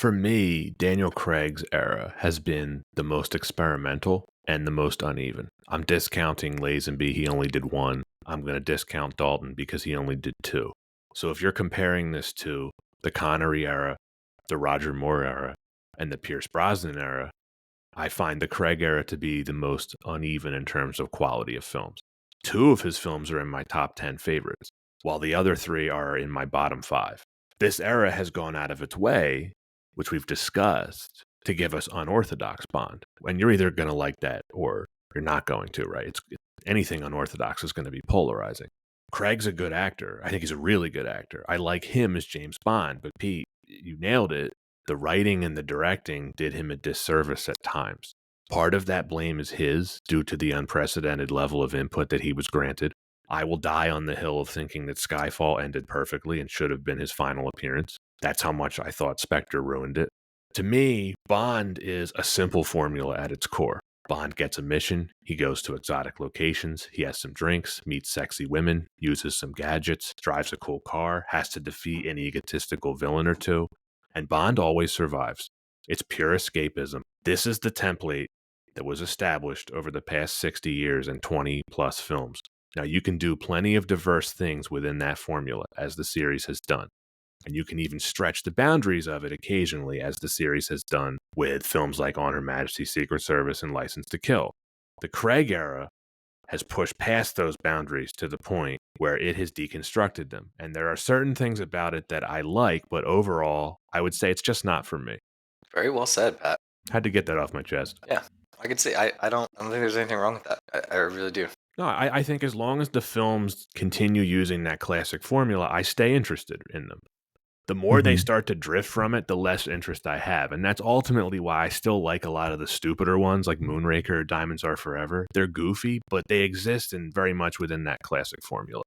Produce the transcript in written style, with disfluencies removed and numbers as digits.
For me, Daniel Craig's era has been the most experimental and the most uneven. I'm discounting Lazenby, he only did one. I'm going to discount Dalton because he only did two. So if you're comparing this to the Connery era, the Roger Moore era, and the Pierce Brosnan era, I find the Craig era to be the most uneven in terms of quality of films. Two of his films are in my top 10 favorites, while the other three are in my bottom five. This era has gone out of its way, which we've discussed, to give us unorthodox Bond. And you're either going to like that or you're not going to, right? Anything unorthodox is going to be polarizing. Craig's a good actor. I think he's a really good actor. I like him as James Bond, but Pete, you nailed it. The writing and the directing did him a disservice at times. Part of that blame is his, due to the unprecedented level of input that he was granted. I will die on the hill of thinking that Skyfall ended perfectly and should have been his final appearance. That's how much I thought Spectre ruined it. To me, Bond is a simple formula at its core. Bond gets a mission, he goes to exotic locations, he has some drinks, meets sexy women, uses some gadgets, drives a cool car, has to defeat an egotistical villain or two, and Bond always survives. It's pure escapism. This is the template that was established over the past 60 years and 20 plus films. Now, you can do plenty of diverse things within that formula, as the series has done. And you can even stretch the boundaries of it occasionally, as the series has done with films like On Her Majesty's Secret Service and License to Kill. The Craig era has pushed past those boundaries to the point where it has deconstructed them. And there are certain things about it that I like, but overall, I would say it's just not for me. Very well said, Pat. Had to get that off my chest. Yeah, I could see. I don't think there's anything wrong with that. I really do. No, I think as long as the films continue using that classic formula, I stay interested in them. The more they Mhm. start to drift from it, the less interest I have. And that's ultimately why I still like a lot of the stupider ones like Moonraker or Diamonds Are Forever. They're goofy, but they exist and very much within that classic formula.